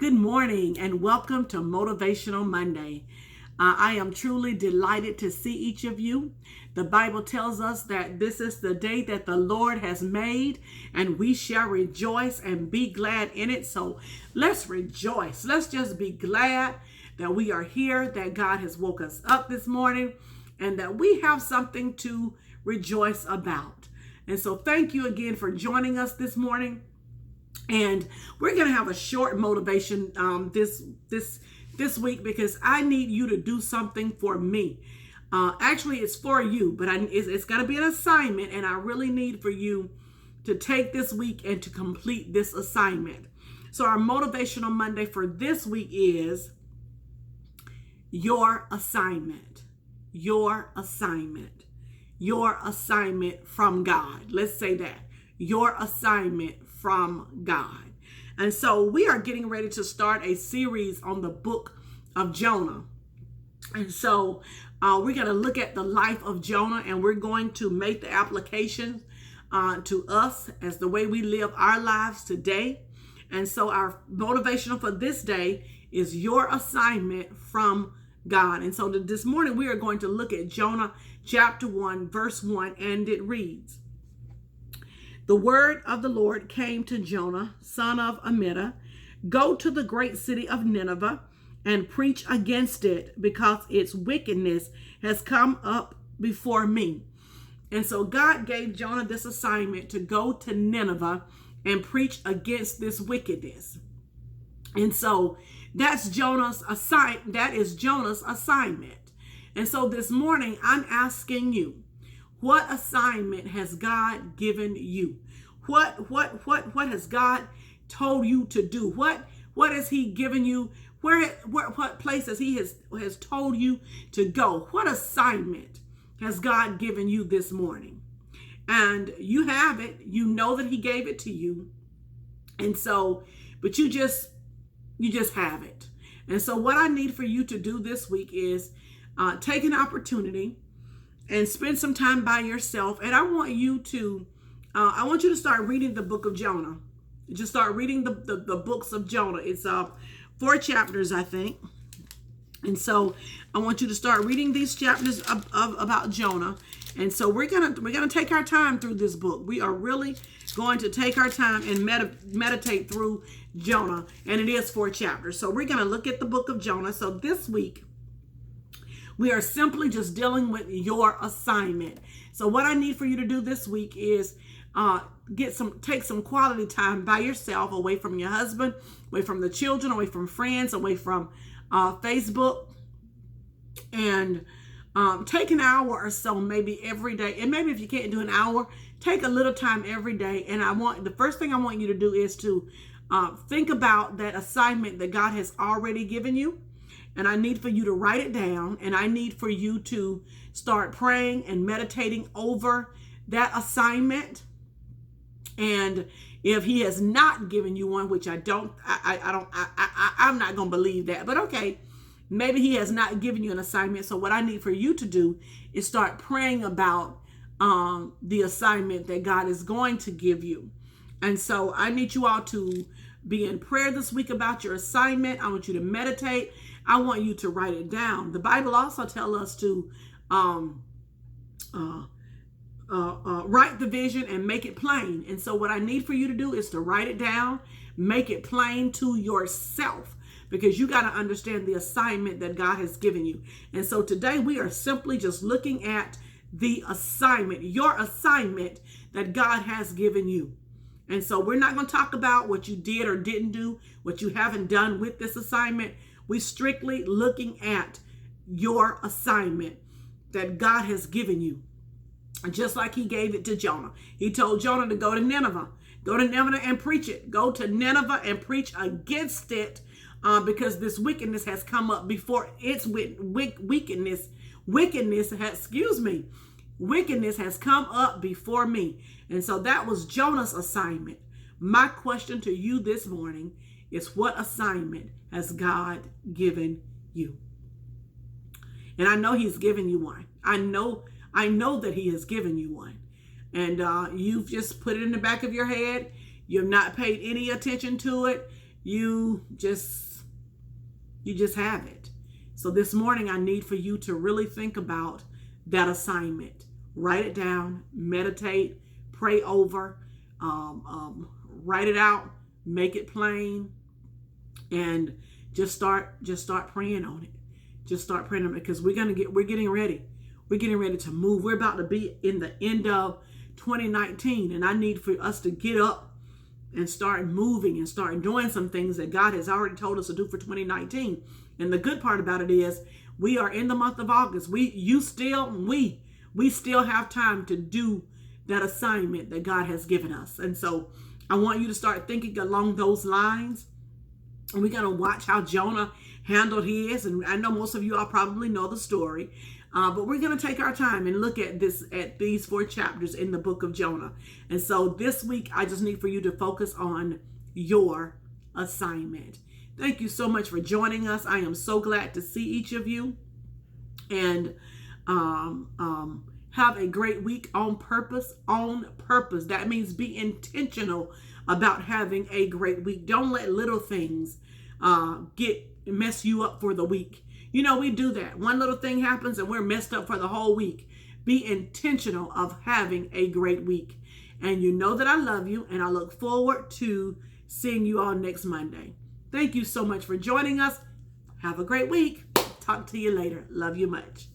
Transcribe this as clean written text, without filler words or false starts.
Good morning and welcome to Motivational Monday. I am truly delighted to see each of you. The Bible tells us that this is the day that the Lord has made and we shall rejoice and be glad in it. So let's rejoice. Let's just be glad that we are here, that God has woke us up this morning and that we have something to rejoice about. And so thank you again for joining us this morning. And we're going to have a short motivation this week because I need you to do something for me. Actually, it's for you, but it's got to be an assignment, and I really need for you to take this week and to complete this assignment. So our Motivational Monday for this week is your assignment. Your assignment. Your assignment from God. Let's say that. Your assignment from God. And so we are getting ready to start a series on the book of Jonah. And so we're going to look at the life of Jonah, and we're going to make the application to us as the way we live our lives today. And so our motivational for this day is your assignment from God. And so this morning we are going to look at Jonah chapter 1, verse 1, and it reads, "The word of the Lord came to Jonah, son of Amittai. Go to the great city of Nineveh and preach against it, because its wickedness has come up before me." And so God gave Jonah this assignment to go to Nineveh and preach against this wickedness. And so that's Jonah's assignment. That is Jonah's assignment. And so this morning I'm asking you, what assignment has God given you? What has God told you to do? What has He given you? What places He has told you to go? What assignment has God given you this morning? And you have it. You know that He gave it to you. And so, but you just have it. And so what I need for you to do this week is take an opportunity and spend some time by yourself. And I want you to start reading the book of Jonah. Just start reading the books of Jonah. It's 4 chapters, I think. And so I want you to start reading these chapters about Jonah. And so we're gonna take our time through this book. We are really going to take our time and meditate through Jonah. And it is 4 chapters. So we're gonna look at the book of Jonah. So this week, we are simply just dealing with your assignment. So what I need for you to do this week is take some quality time by yourself, away from your husband, away from the children, away from friends, away from Facebook, and take an hour or so, maybe every day. And maybe if you can't do an hour, take a little time every day. And the first thing I want you to do is to think about that assignment that God has already given you. And I need for you to write it down, and I need for you to start praying and meditating over that assignment. And if He has not given you one, which I'm not going to believe that, but okay, maybe He has not given you an assignment. So what I need for you to do is start praying about the assignment that God is going to give you. And so I need you all to be in prayer this week about your assignment. I want you to meditate. I want you to write it down. The Bible also tells us to write the vision and make it plain. And so what I need for you to do is to write it down, make it plain to yourself, because you got to understand the assignment that God has given you. And so today we are simply just looking at the assignment, your assignment that God has given you. And so we're not going to talk about what you did or didn't do, what you haven't done with this assignment. We're strictly looking at your assignment that God has given you. Just like He gave it to Jonah. He told Jonah to go to Nineveh. Go to Nineveh and preach it. Go to Nineveh and preach against it because this wickedness has come up before its wickedness has come up before me. And so that was Jonah's assignment. My question to you this morning is, what assignment has God given you? And I know He's given you one. I know that He has given you one. And you've just put it in the back of your head. You've not paid any attention to it. you just have it. So this morning, I need for you to really think about that assignment. Write it down, meditate, pray over, write it out, make it plain, and just start praying on it. Just start praying on it, because we're getting ready. We're getting ready to move. We're about to be in the end of 2019, and I need for us to get up and start moving and start doing some things that God has already told us to do for 2019. And the good part about it is we are in the month of August. We still have time to do that assignment that God has given us. And so I want you to start thinking along those lines. And we're going to watch how Jonah handled his. And I know most of you all probably know the story. But we're going to take our time and look at these 4 chapters in the book of Jonah. And so this week, I just need for you to focus on your assignment. Thank you so much for joining us. I am so glad to see each of you. And have a great week on purpose. On purpose. That means be intentional about having a great week. Don't let little things mess you up for the week. You know, we do that. One little thing happens and we're messed up for the whole week. Be intentional of having a great week. And you know that I love you, and I look forward to seeing you all next Monday. Thank you so much for joining us. Have a great week. Talk to you later. Love you much.